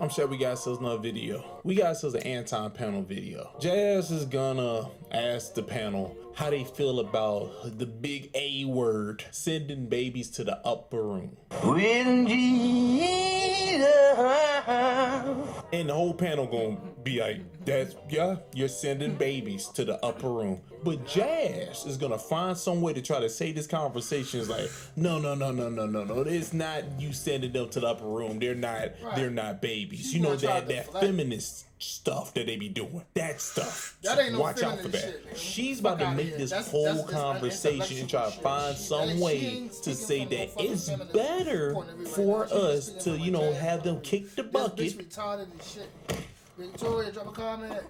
I'm sure we got ourselves another video. We got ourselves an anti-panel video. Jazz is gonna ask the panel how they feel about the big A word, sending babies to the upper room. When Jesus. And the whole panel gonna be like, you're sending babies to the upper room. But Jazz is gonna find some way to try to say this conversation is like, no. It's not you sending them to the upper room. They're not babies. You know that feminist stuff that they be doing. That stuff. That ain't no watch out for that. Shit, She's about to make this whole conversation and try to find some way to say that it's better for us to, have them kick the bucket. This bitch retarded as shit. Victoria, drop a comment.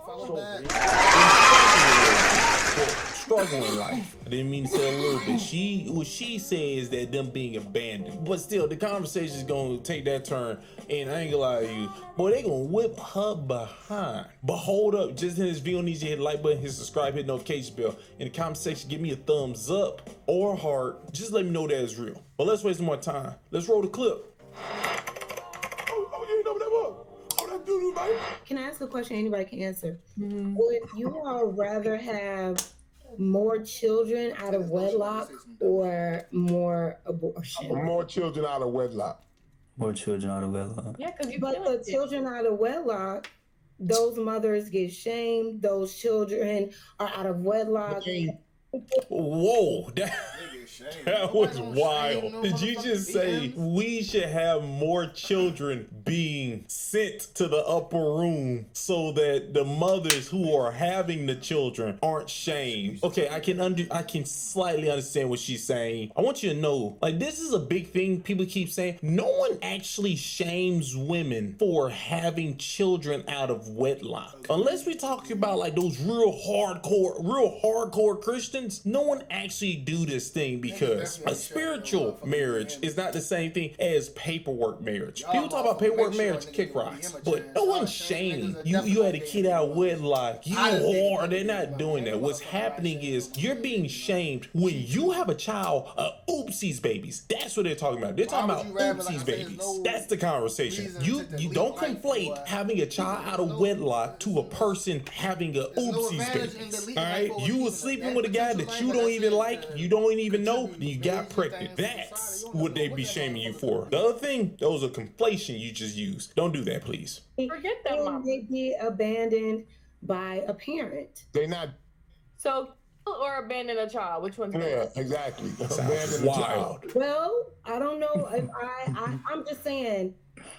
Follow back. Struggling life. I didn't mean to say a little bit. What she says that them being abandoned. But still, the conversation is gonna take that turn, and I ain't gonna lie to you, boy, they gonna whip her behind. But hold up, just in this video, needs you to hit the like button, hit subscribe, hit notification bell. In the comment section, give me a thumbs up or heart. Just let me know that it's real. But let's waste some more time. Let's roll the clip. Can I ask a question anybody can answer? Would you all rather have more children out of wedlock or more abortion? More children out of wedlock. More children out of wedlock. Yeah, but the children out of wedlock, those mothers get shamed. Those children are out of wedlock. Whoa, that was wild. Did you just say we should have more children being sent to the upper room so that the mothers who are having the children aren't shamed? Okay, I can slightly understand what she's saying. I want you to know, like, this is a big thing people keep saying. No one actually shames women for having children out of wedlock. Unless we talk about like those real hardcore Christians. No one actually do this thing because a spiritual marriage is not the same thing as paperwork marriage. People talk about paperwork marriage, kick rocks, but no one's shaming you had a kid out of wedlock. They're not doing that. What's happening is you're being shamed when you have a child, oopsies babies. That's what they're talking about. They're talking about oopsies babies. That's the conversation. You don't conflate having a child out of wedlock to a person having a oopsies babies. All right, you were sleeping with a guy that you don't even like, you don't even know, and you got pregnant. That's what they be shaming you for. The other thing, that was a conflation you just used. Don't do that, please. Forget that, Mom. They get abandoned by a parent. They not. So, or abandon a child. Which one's better? Yeah, exactly. Abandon a child. Well, I don't know if I'm just saying.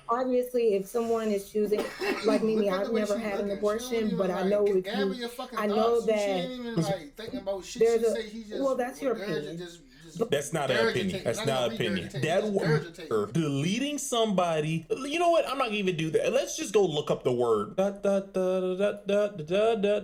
Obviously, if someone is choosing, like me, I've never had an abortion, but I know if you, I know that there's a, well, that's your opinion. That's not an opinion. That's not an opinion. That word, deleting somebody, you know what? I'm not gonna even do that. Let's just go look up the word.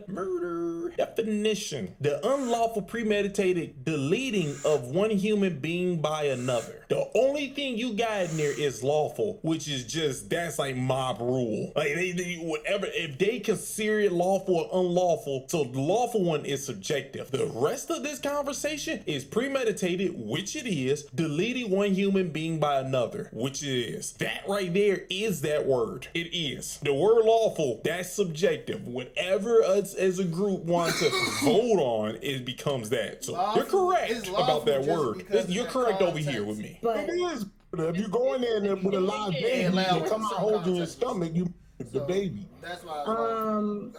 Murder. Definition. The unlawful premeditated deleting of one human being by another. The only thing you got in there is lawful, which is just, that's like mob rule. Like whatever, if they consider it lawful or unlawful, so the lawful one is subjective. The rest of this conversation is premeditated, which it is, deleting one human being by another, which it is. That right there is that word. It is. The word lawful, that's subjective. Whatever us as a group want to vote on, it becomes that. So lawful, you're correct about that word. You're correct over here with me. But it is. If you go in there with a live baby, you come out holding your stomach, you the baby. That's why.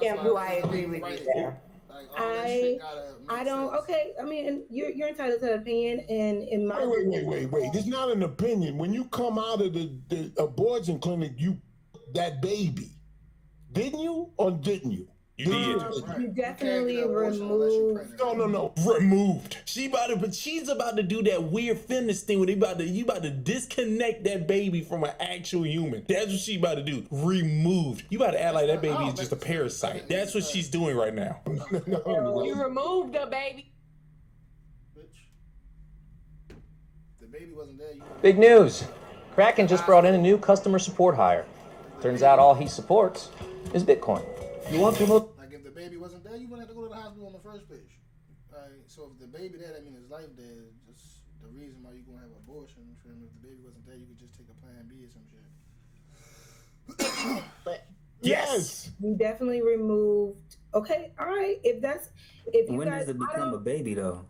Do I agree with you there? I don't. Okay, I mean, you're entitled to an opinion, and in my wait. It's not an opinion. When you come out of the abortion clinic, that baby, didn't you or didn't you? You did. You definitely removed. No. Removed. She's about to do that weird feminist thing where you about to disconnect that baby from an actual human. That's what she about to do. Removed. You about to act like that baby is just a parasite. That's what she's doing right now. You removed the baby. The baby wasn't there. Big news. Kraken just brought in a new customer support hire. Turns out all he supports is Bitcoin. You want to look? Like if the baby wasn't there, you wouldn't have to go to the hospital in the first place. Right? So if the baby there, that means his life dead. Just the reason why you gonna have an abortion. If the baby wasn't there, you could just take a plan B or some shit. You definitely removed. Okay, all right. If you When guys, does it become a baby though?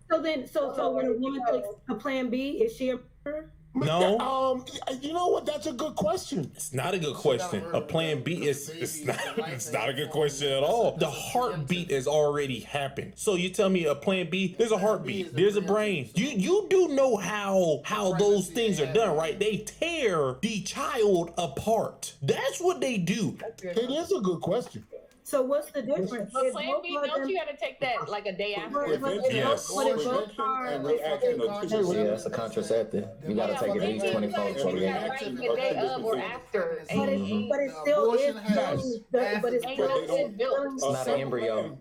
so when a woman takes a Plan B, is she a murderer? No. You know what? That's a good question. It's not a good question. A Plan B is it's not a good question at all. The heartbeat has already happened. So you tell me a Plan B, there's a heartbeat, there's a brain. You do know how those things are done, right? They tear the child apart. That's what they do. It is a good question. So what's the difference? But Plan B, don't you gotta take that like a day after? Yes. Yeah, that's a contraceptive. You gotta take it at least 24 to 48 hours. Right, the day of or after. But it still is but it's still It's not an embryo.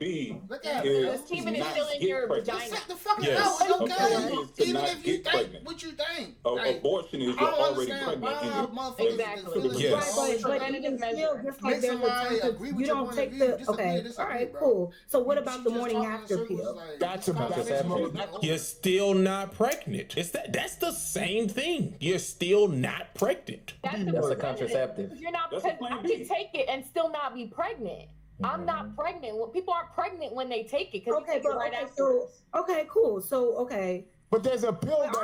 Look at The semen is still in your vagina. Shut the fuck Yes. up. It's okay. To Even not if you get think pregnant. what you think. Abortion is I you're don't already understand pregnant. why motherfuckers Exactly. is Yes. but even still, just like Make there's a somebody time agree you with your don't point take of view. the Disagree, okay. disagree, All right, bro. cool. So what about She the just morning talking in after circles, pill? like, That's a contraception. You're still not pregnant. That's the same thing. You're still not pregnant. That's a contraceptive. You're not, That's a because I Plan can B. take it and still not be pregnant. I'm not pregnant. Well, people aren't pregnant when they take it because Okay, take but it right okay, after. okay, cool. So okay, But there's a pill that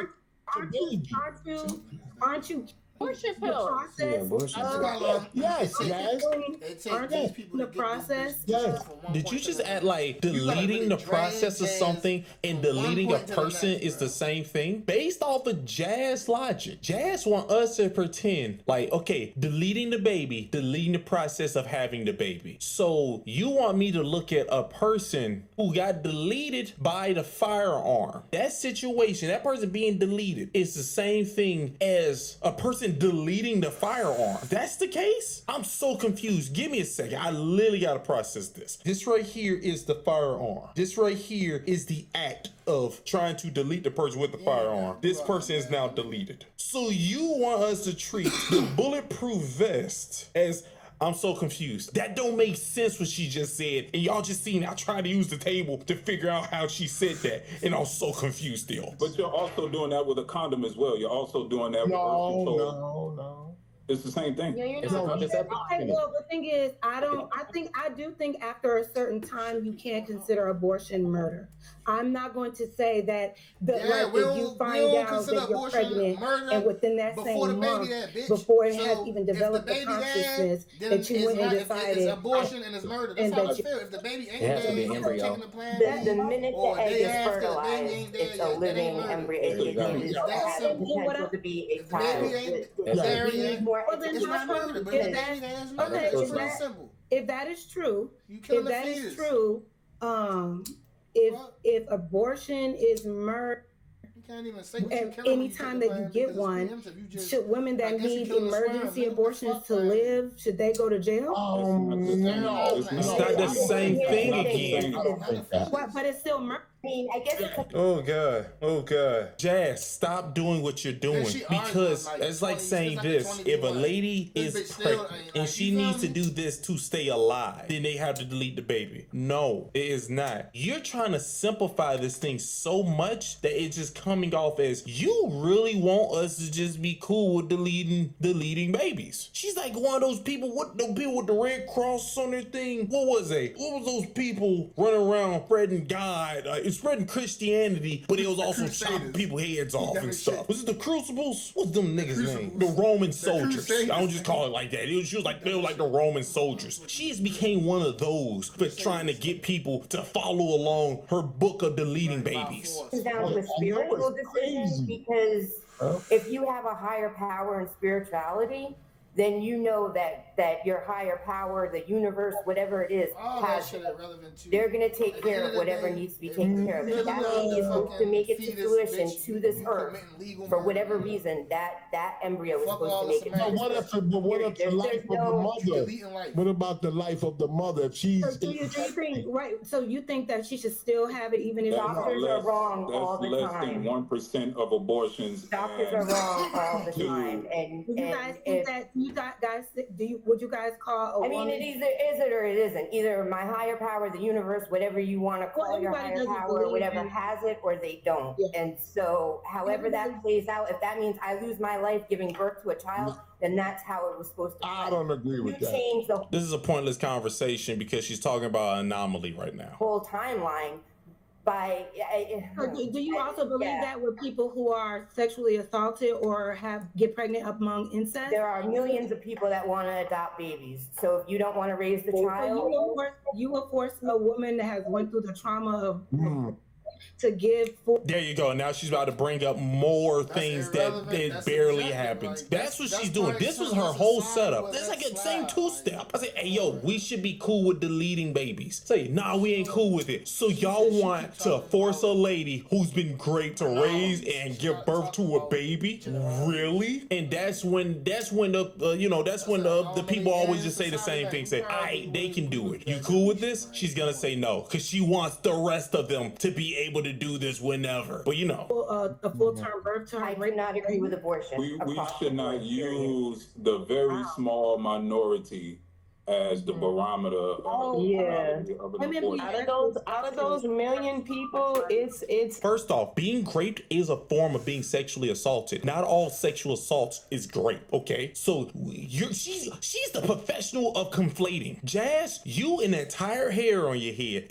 aren't you Abortion the pill. process? Yeah, abortion. Yes, It yes. takes Aren't these they people the to get process? this Yes. from one Did point you to just the act other. like You gotta deleting really the drag process of jazz something and from one deleting a point to the person next, is bro. the same thing? Based off of Jazz logic, Jazz want us to pretend like, okay, deleting the baby, deleting the process of having the baby. So you want me to look at a person who got deleted by the firearm. That situation, that person being deleted is the same thing as a person deleting the firearm. That's the case? I'm so confused. Give me a second. I literally gotta process this. This right here is the firearm. This right here is the act of trying to delete the person with the firearm. This person is now deleted. So you want us to treat the bulletproof vest as I'm so confused. That don't make sense what she just said. And y'all just seen I tried to use the table to figure out how she said that. And I'm so confused still. But you're also doing that with a condom as well. You're also doing that with birth control. No. It's the same thing. Yeah, you're It's a not. contraceptive. Okay, well, the thing is, I do think after a certain time you can't consider abortion murder. I'm not going to say that Yeah, we if you don't find out consider that you're abortion pregnant murder and within that before the same baby month, that bitch. before it So has even if the developed the baby consciousness then that you it's went and not- if decided. it's abortion and it's murder. That's and how that I feel. If the baby ain't It has to dead, be you embryo. taking the Plan The B, minute or the egg day is after, the baby fertilized, ain't dead it's a yet, that ain't living murder. embryo. It It's that has the simple. potential to be a If the baby child. ain't Yes. there We need yet, more Well, then it's how not come murder. But if if the that- baby that is murder, okay, it's if pretty that- simple. If that is true, You if killing the that is fetus. true, if abortion is murder. You can't even say what you And killing when you anytime take that the you plan get because it's one, preemptive. You just- should women I that guess you need killing the sperm, emergency nigga. abortions Fuck to that. live, should they go to jail? No. It's not the same thing again. I don't think that. But it's still murder. I mean, I guess it's a Oh God. Oh God. Jazz, stop doing what you're doing. she arguing Because like it's like 20 saying it's like this. 20 If a like, lady this is bitch still pregnant ain't and like, she you feel needs to me? do this to stay alive, then they have to delete the baby. No, it is not. You're trying to simplify this thing so much that it's just coming off as you really want us to just be cool with deleting babies. She's like one of those people with the Red Cross on their thing. What was those people running around spreading God, spreading Christianity, but it was also chopping people heads off and stuff. Was it the Crucibles? What's them niggas' name? The Roman soldiers. I don't just call it like that. She was like, they were like the Roman soldiers. She has became one of those for trying to get people to follow along her book of deleting babies. comes down to a spiritual decision because if you have a higher power in spirituality, then you know that your higher power, the universe, whatever it is, All that has shit irrelevant to they're gonna take At the care end of of the whatever day, needs to be if taken you care of. really If that love baby the is supposed to fucking make it to fetus, fruition bitch, to this you earth, committing legal for whatever murder. reason, that embryo is Fuck supposed all to the make it to semantics. this What earth. if the life of the mother? Deleting life. What about the life of the mother? If she's So do you think, right? So you think that she should still have it even if Doctors are wrong all the That's time. less than 1% of abortions. Doctors and are wrong all the Two. time, and do you guys think if that? Do you guys would you guys call a woman? It either is it or it isn't. Either my higher power, the universe, whatever you want to call your higher power, or whatever has it, or they don't. Yeah. And so, however that plays out, if that means I lose my life giving birth to a child, then that's how it was supposed to. I don't agree with that. This is a pointless conversation because she's talking about an anomaly right now. Whole timeline. Do you also believe that with people who are sexually assaulted or get pregnant among incest? There are millions of people that want to adopt babies. So if you don't want to raise the child, you will force a woman that has went through the trauma of to give. There you go. Now she's about to bring up more things that barely happens. That's what she's doing. This was her whole setup. It's like a same two-step. I say, hey, yo, we should be cool with deleting babies. Say, nah, we ain't cool with it. So y'all want to force a lady who's been great to raise and give birth to a baby? Really? And that's when the people always just say the same thing. Say, they can do it. You cool with this? She's gonna say no because she wants the rest of them to be able to do this whenever. But a full-term birth term. I do not agree with abortion. We should not use the very small minority as the barometer of out of those million people, it's first off, being great is a form of being sexually assaulted. Not all sexual assaults is great, okay? So she's the professional of conflating. Jazz, you and the entire hair on your head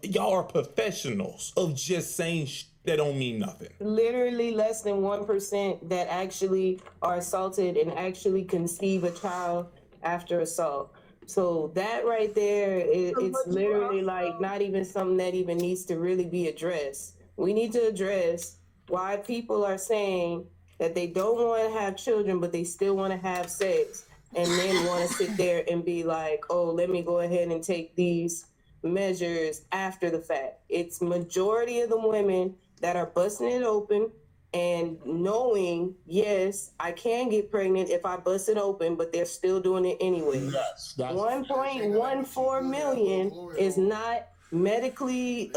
y'all are professionals of just saying that don't mean nothing. Literally less than 1% that actually are assaulted and actually conceive a child after assault. So that right there, it's literally like not even something that even needs to really be addressed. We need to address why people are saying that they don't want to have children, but they still want to have sex, and then want to sit there and be like, oh, let me go ahead and take these measures after the fact. It's majority of the women that are busting it open and knowing, yes, I can get pregnant if I bust it open, but they're still doing it anyway. Yes, 1.14 million is not medically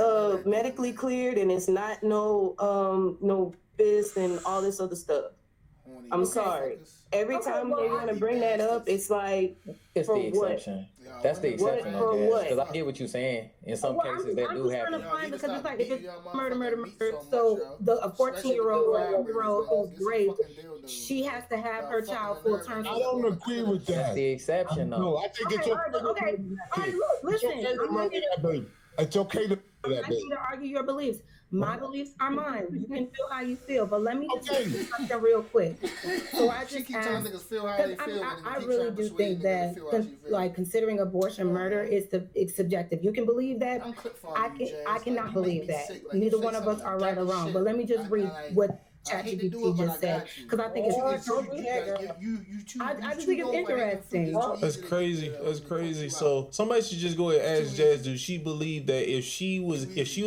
cleared, and it's not no BIS and all this other stuff. I'm sorry. Every time they want to bring that up, it's like, it's for the exception. What? That's the exception. For what? Because I get what you're saying. In some cases, that do happen. Because it's like if it's murder. So a 14-year-old or a 11-year-old who's raped, she has to have her child full term. I don't agree with that. That's the exception, though. No, I think it's okay. Look, listen. It's okay to I'm not here to argue your beliefs. My beliefs are mine. You can feel how you feel, but let me just say something real quick. So I just I really do think that, like, considering abortion murder is it's subjective. You can believe that. I cannot believe that. Neither one of us are right or wrong. But let me just read what ChatGPT just said, because I think it's I just think it's interesting. That's crazy. That's crazy. So somebody should just go ahead and ask Jazz, does she believe that if she was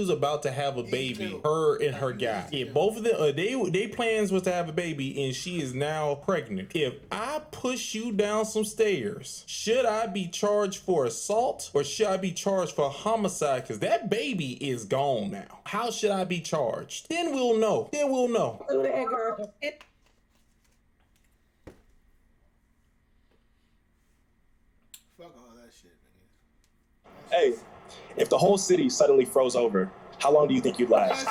about to have a baby, her and her guy, if both of them they plans was to have a baby and she is now pregnant, if I push you down some stairs, should I be charged for assault or should I be charged for homicide? Because that baby is gone now. How should I be charged? Then we'll know. Do that, girl. Fuck all that shit, nigga. Hey, if the whole city suddenly froze over, how long do you think you'd last?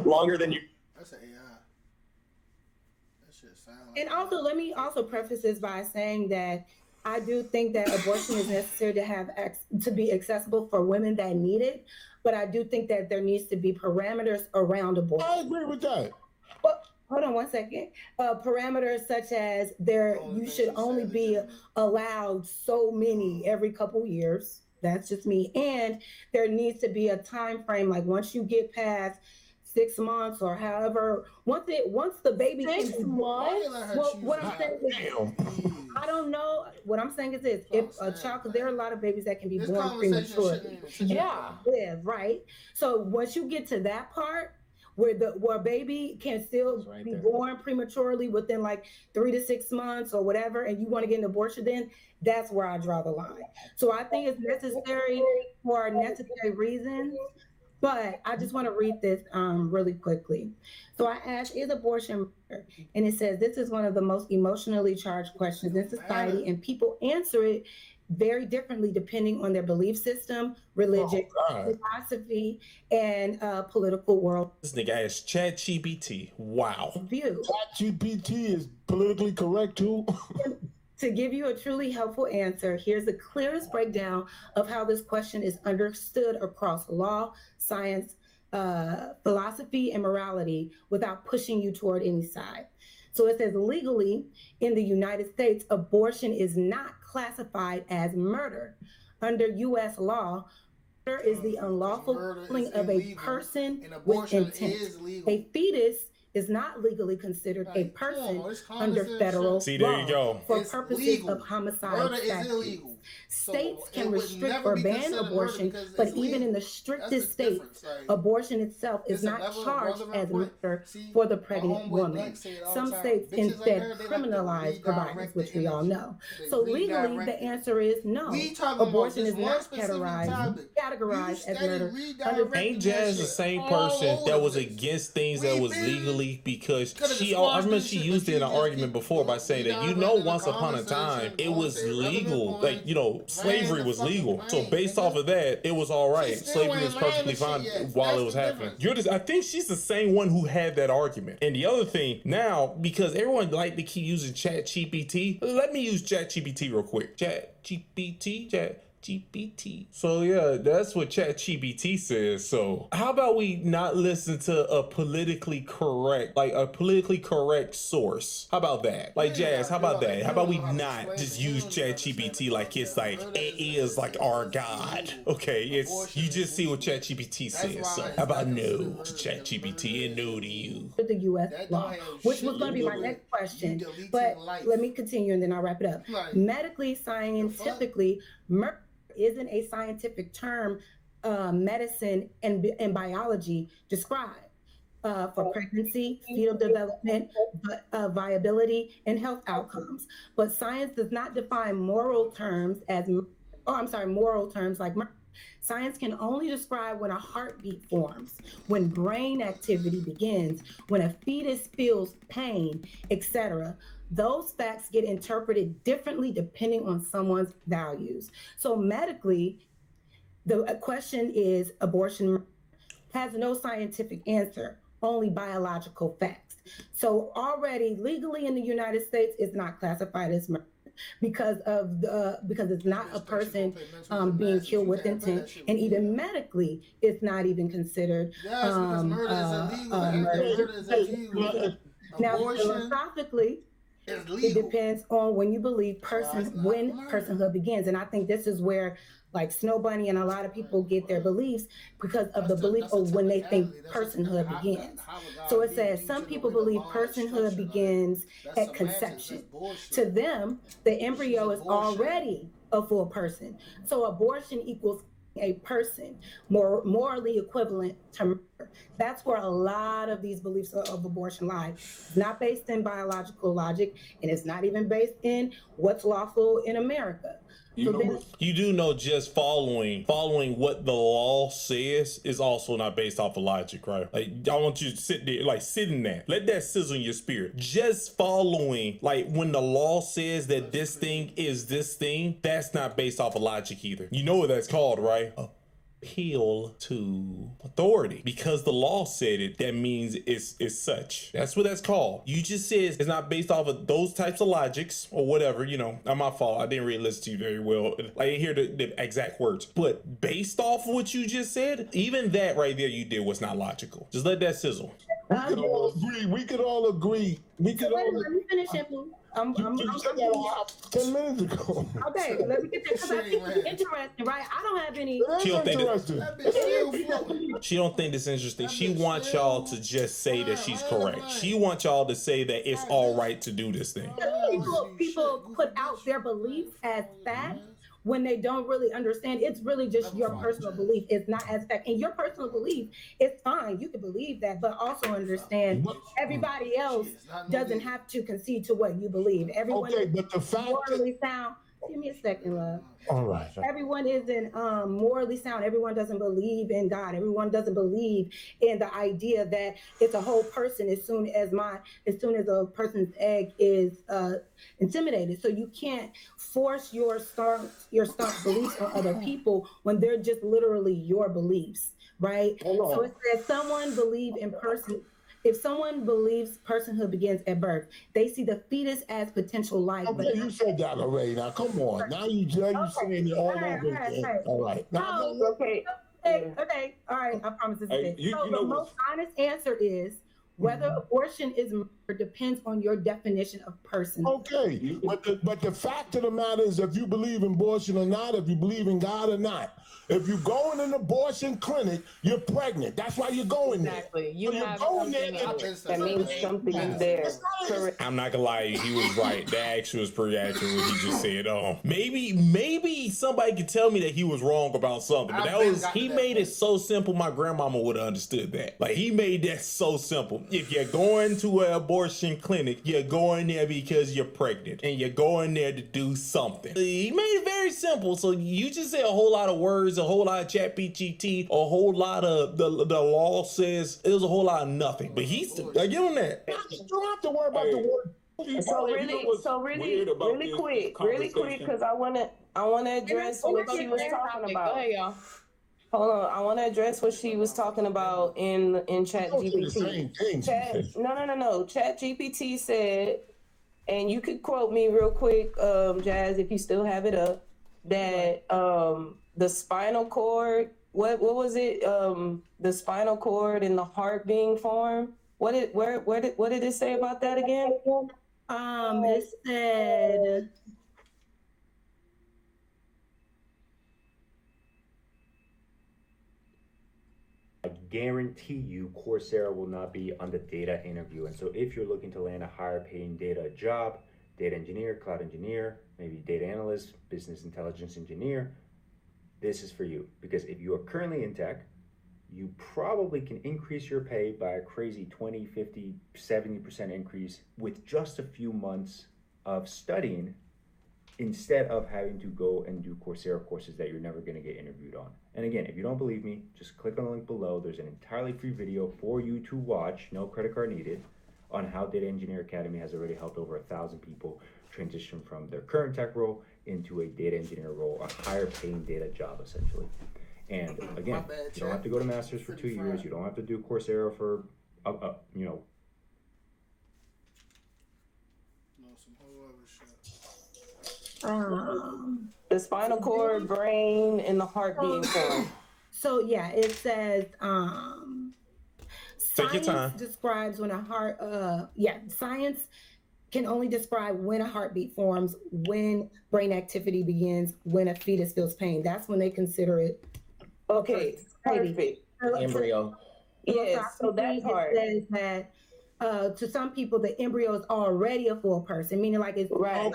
Longer than you. That's an AI. That shit sound like. And also, let me also preface this by saying that I do think that abortion is necessary to be accessible for women that need it, but I do think that there needs to be parameters around abortion. I agree with that. But hold on one second. Parameters such as you should only be allowed so many every couple years. That's just me. And there needs to be a time frame, like once you get past 6 months or however, once the baby 6 months. Well, what I'm saying is, I don't know. What I'm saying is this: if a child, because there are a lot of babies that can be born prematurely. Live right. So once you get to that part, where a baby can still be born prematurely within like 3 to 6 months or whatever, and you want to get an abortion, then that's where I draw the line. So I think it's necessary for necessary reasons, But I just want to read this really quickly. So I asked, is abortion murder? And it says, this is one of the most emotionally charged questions in society, and people answer it very differently depending on their belief system, religion, philosophy, and political world. This nigga asked ChatGPT. Wow. View. ChatGPT is politically correct too. To give you a truly helpful answer, here's the clearest breakdown of how this question is understood across law, science, philosophy, and morality without pushing you toward any side. So it says, legally, in the United States, abortion is not classified as murder. Under U.S. law, murder is the unlawful killing of a person with intent. A fetus is not legally considered a person under federal See, there you go. For purposes of homicide statutes. States can restrict or ban abortion, but even in the strictest states, abortion itself is not charged as murder for the pregnant woman. Some states instead criminalize providers, which we all know. So legally, the answer is no. Abortion is not categorized as murder. Ain't Jazz the same person that was against things that was legally, because I remember she used it in an argument before by saying that, once upon a time, it was legal. Like, slavery was legal. So based off of that, it was all right. Slavery was perfectly fine while it was happening. I think she's the same one who had that argument. And the other thing now, because everyone like to keep using ChatGPT, let me use ChatGPT real quick. ChatGPT. So yeah, that's what ChatGPT says. So how about we not listen to a politically correct source? How about that? Like, Jazz, how about that? How about we not just use ChatGPT like it's like it is like our God? Okay, you just see what ChatGPT says. So how about no to ChatGPT and no to you? The U.S. law, which was going to be my next question, but let me continue and then I'll wrap it up. Medically, scientifically, murder isn't a scientific term medicine and biology describe for pregnancy, fetal development, viability, and health outcomes. But science does not define moral terms like murder. Science can only describe when a heartbeat forms, when brain activity begins, when a fetus feels pain, etc. Those facts get interpreted differently depending on someone's values. So medically, the question is abortion has no scientific answer, only biological facts. So already legally in the United States, it's not classified as murder because it's not a person being killed with intent, and even medically, it's not even considered murder. Now, philosophically, it depends on when you believe when personhood begins. And I think this is where like Snow Bunny and a lot of people get their beliefs because of the belief of when they think personhood begins. So it says some people believe personhood begins at conception. To them, the embryo is already a full person. So abortion equals a person, morally equivalent to murder. That's where a lot of these beliefs of abortion lie. It's not based in biological logic, and it's not even based in what's lawful in America. You do know just following what the law says is also not based off of logic, right? Like, I want you to sit there, like sit in that. Let that sizzle in your spirit. Just following, like when the law says that this thing is this thing, that's not based off of logic either. You know what that's called, right? Appeal to authority. Because the law said it, that means it's such. That's what that's called. You just said it's not based off of those types of logics or whatever, not my fault. I didn't really listen to you very well. I didn't hear the exact words. But based off of what you just said, even that right there you did was not logical. Just let that sizzle. We could all agree. Let me finish it, Boo. I'm 10 minutes ago. Okay, let me get that because I think it's interesting, right? I don't have any. She don't think it's interesting. She wants y'all to just say that she's correct. She wants y'all to say that it's all right to do this thing. People put out their beliefs as fact when they don't really understand. It's really just your personal belief. It's not as fact. And your personal belief is fine. You can believe that, but also understand everybody else doesn't have to concede to what you believe. Everyone but the fact morally sound. Give me a second, love. All right. Everyone isn't morally sound. Everyone doesn't believe in God. Everyone doesn't believe in the idea that it's a whole person as soon as a person's egg is intimidated. So you can't force your staunch beliefs on other people when they're just literally your beliefs, right? So it says someone believe in person. If someone believes personhood begins at birth, they see the fetus as potential life. Okay, you said that already. Now, come on. Now you saying it all over again. All right. Now, Okay. All right. I promise this is it. So the most honest answer is whether abortion is murder depends on your definition of person. Okay, but the fact of the matter is, if you believe in abortion or not, if you believe in God or not, if you go in an abortion clinic, you're pregnant. That's why you're going there. Exactly. You so have something that means something is there. Correct. I'm not gonna lie, he was right. That actually was pretty accurate what he just said. Maybe somebody could tell me that he was wrong about something, but he made it so simple. My grandmama would have understood that. Like, he made that so simple. If you're going to an abortion clinic, you're going there because you're pregnant, and you're going there to do something. He made it very simple. So you just say a whole lot of words, a whole lot of ChatGPT, a whole lot of the law says it was a whole lot of nothing. But I give him that. You don't have to worry about the word. So really quick, because I wanna address what she was talking about. Go ahead, y'all. Hold on, I want to address what she was talking about in ChatGPT. No. ChatGPT said, and you could quote me real quick, Jazz, if you still have it up, that the spinal cord. What was it? The spinal cord and the heart being formed. What did it say about that again? It said. I guarantee you Coursera will not be on the data interview. And so if you're looking to land a higher paying data job, data engineer, cloud engineer, maybe data analyst, business intelligence engineer, this is for you. Because if you are currently in tech, you probably can increase your pay by a crazy 20, 50, 70% increase with just a few months of studying, instead of having to go and do Coursera courses that you're never going to get interviewed on. And again, if you don't believe me, just click on the link below. There's an entirely free video for you to watch, no credit card needed, on how Data Engineer Academy has already helped over 1,000 people transition from their current tech role into a data engineer role, a higher paying data job, essentially. And again, you don't have to go to master's for 2 years. You don't have to do Coursera for, the spinal cord, brain, and the heart being formed. So yeah, it says take your time. Science describes when a heart. Science can only describe when a heartbeat forms, when brain activity begins, when a fetus feels pain. That's when they consider it. Okay, perfect. Embryo. Yes, so that part says that. To some people, the embryo is already a full person, meaning like it's right.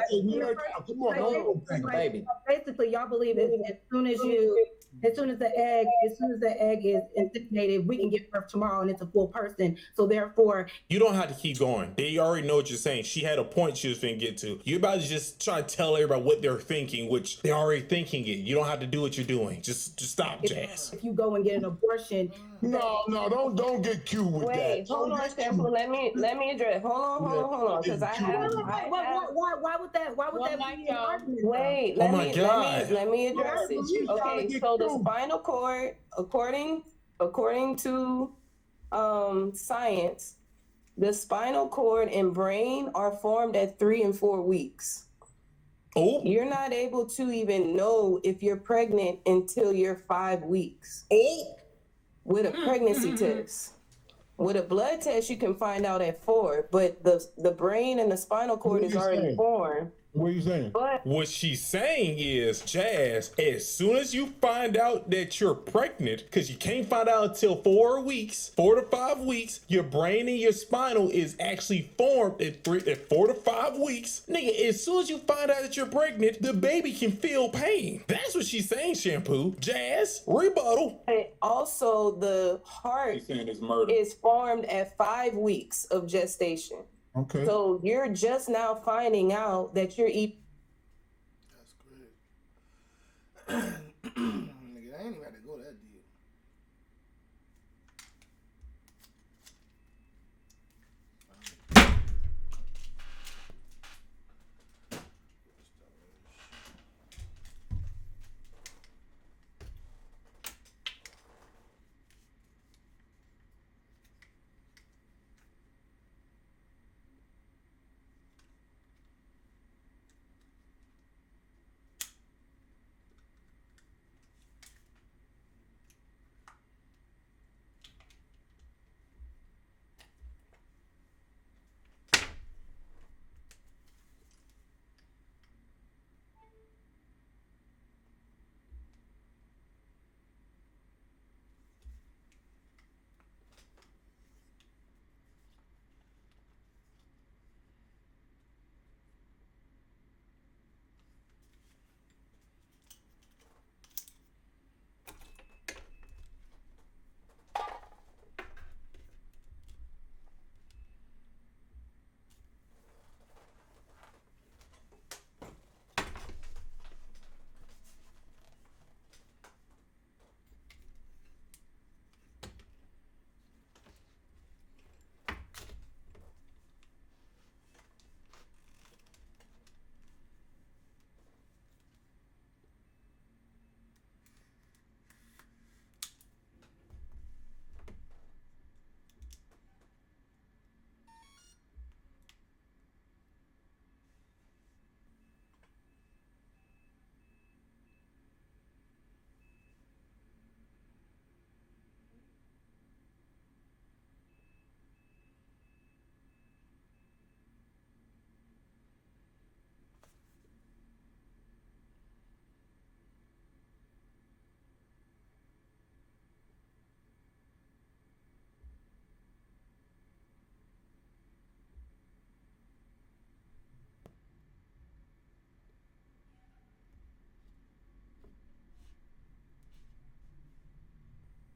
Baby. Basically, y'all believe it as soon as the egg is inseminated, we can give birth tomorrow, and it's a full person. So therefore, you don't have to keep going. They already know what you're saying. She had a point she was finna get to. You're about to just try to tell everybody what they're thinking, which they're already thinking it. You don't have to do what you're doing. Just stop, Jazz. If you go and get an abortion, no, don't get cute with that. Wait, hold on, Shampoo. Let me address. Hold on, because I have. Why would that be an argument? Wait, let me address it. Okay, so the spinal cord, according to science, the spinal cord and brain are formed at 3 and 4 weeks. Oh, you're not able to even know if you're pregnant until you're 5 weeks. Oh, with a pregnancy test. With a blood test, you can find out at 4, but the brain and the spinal cord is already formed. What are you saying? But what she's saying is, Jazz, as soon as you find out that you're pregnant, because you can't find out until 4 to 5 weeks, your brain and your spinal is actually formed at 4 to 5 weeks. Nigga, as soon as you find out that you're pregnant, the baby can feel pain. That's what she's saying, Shampoo. Jazz, rebuttal. And also, the heart is formed at 5 weeks of gestation. Okay. So you're just now finding out that you're eating. Nigga, I ain't even had to go that deep.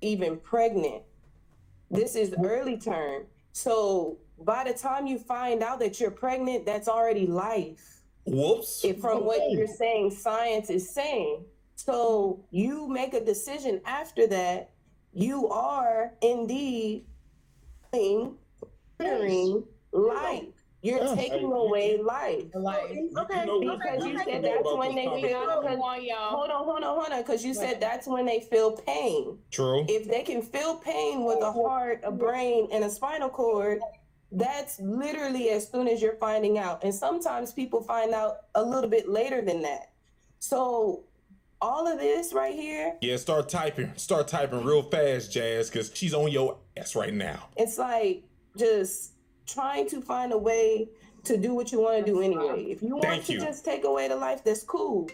Even pregnant. This is early term. So by the time you find out that you're pregnant, that's already life. Whoops. From what you're saying, science is saying. So you make a decision after that, you are indeed considering life. You're taking away life. Okay, because you said that's when they feel. Hold on, because you said that's when they feel pain. True. If they can feel pain with a heart, a brain, and a spinal cord, that's literally as soon as you're finding out. And sometimes people find out a little bit later than that. So all of this right here. Yeah, start typing real fast, Jazz, because she's on your ass right now. It's like just trying to find a way to do what you want to do anyway. If you want to just take away the life, that's cool.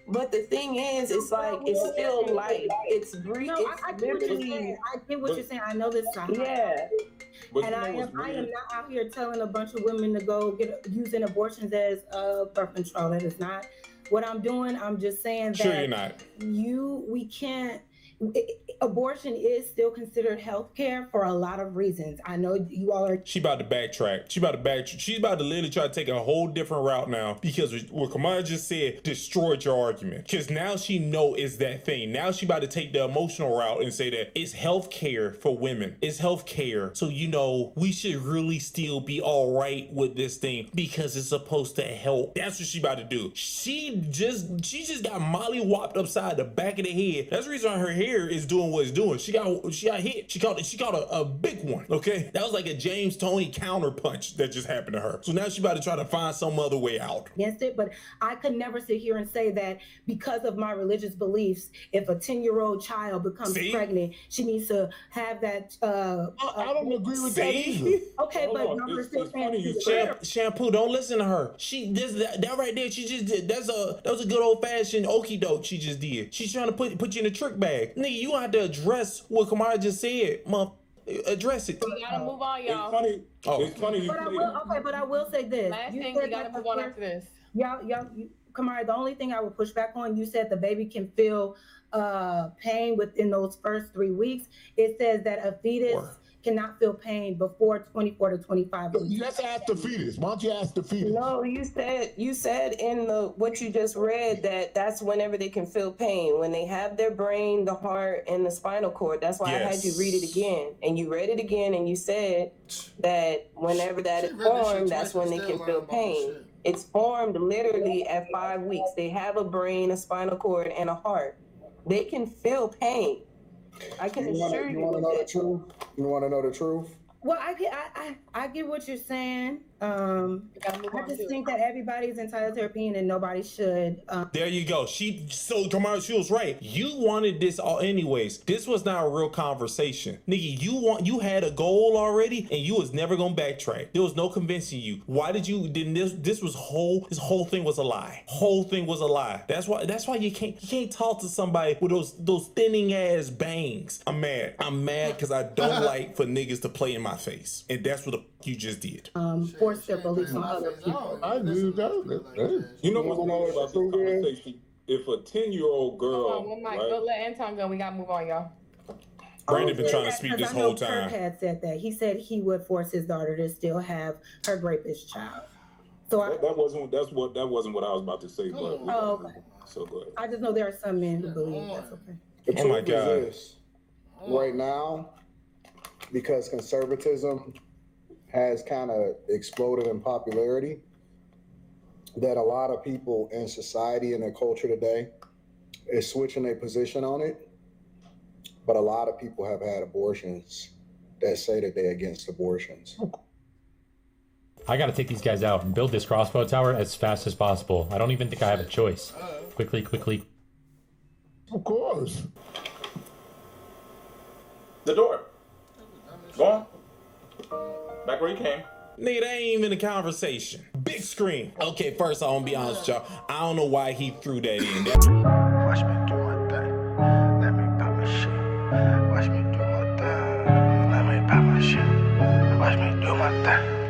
But the thing is, it's like, it's still life. It's breathing. No, I get what you're saying. I get what you're saying. I know this side. Yeah. And I am not out here telling a bunch of women to go using abortions as birth control. That is not what I'm doing. I'm just saying that you're not. We can't. Abortion is still considered health care for a lot of reasons. I know you all are. She about to backtrack. She's about to literally try to take a whole different route now, because what Kamara just said destroyed your argument. Because now she know it's that thing. Now she about to take the emotional route and say that it's health care for women. It's health care. So, we should really still be all right with this thing because it's supposed to help. That's what she about to do. She just got molly-whopped upside the back of the head. That's the reason why her hair is doing what it's doing. She got hit. She caught a big one. Okay, that was like a James Toney counter punch that just happened to her. So now she about to try to find some other way out against it. But I could never sit here and say that because of my religious beliefs, if a 10-year-old child becomes pregnant, she needs to have that. I don't agree with that either. Okay, but numbers still Shampoo. Don't listen to her. That right there. She just did. That was a good old fashioned okie doke. She just did. She's trying to put you in a trick bag. Nigga, you have to address what Kamara just said, address it. We gotta move on, y'all. It's funny. But I will say this. Last thing, we gotta move on after this. Kamara, the only thing I would push back on, you said the baby can feel pain within those first 3 weeks. It says that a fetus cannot feel pain before 24 to 25 weeks. Let's ask the fetus. Why don't you ask the fetus? No, you said in what you just read that's whenever they can feel pain, when they have their brain, the heart, and the spinal cord. That's why I had you read it again, and you read it again, and you said that whenever that is formed, that's when they can feel pain. It's formed literally at 5 weeks. They have a brain, a spinal cord, and a heart. They can feel pain. I can assure you. You want to know the truth? You want to know the truth? Well, I get what you're saying. I just think that everybody's entitled to their opinion and nobody should. There you go. She was right. You wanted this all anyways. This was not a real conversation. Nigga, you had a goal already and you was never gonna backtrack. There was no convincing you. Why did you this whole thing was a lie. Whole thing was a lie. That's why you can't talk to somebody with those thinning ass bangs. I'm mad because I don't like for niggas to play in my face. And that's what you just did. Force their beliefs on other people. I agree with that. You know what's cool about this conversation? If a 10-year-old girl, Go let Anton go. We gotta move on, y'all. Brandon been trying to speak this whole time. Kirk had said that. He said he would force his daughter to still have her rapist child. So that wasn't what I was about to say. But okay. So go ahead. I just know there are some men who believe that's okay. The Oh my truth God. is this. Right now, because conservatism has kind of exploded in popularity, that a lot of people in society and their culture today is switching their position on it. But a lot of people have had abortions that say that they're against abortions. I got to take these guys out and build this crossbow tower as fast as possible. I don't even think I have a choice. Quickly. Of course. The door. Go on. Back where you came. Nigga, that ain't even a conversation. Big screen. Okay, first I want to be honest with y'all. I don't know why he threw that in. Watch me do my thing. Let me pop my shit. Watch me do my thing. Let me pop my shit. Watch me do my thing.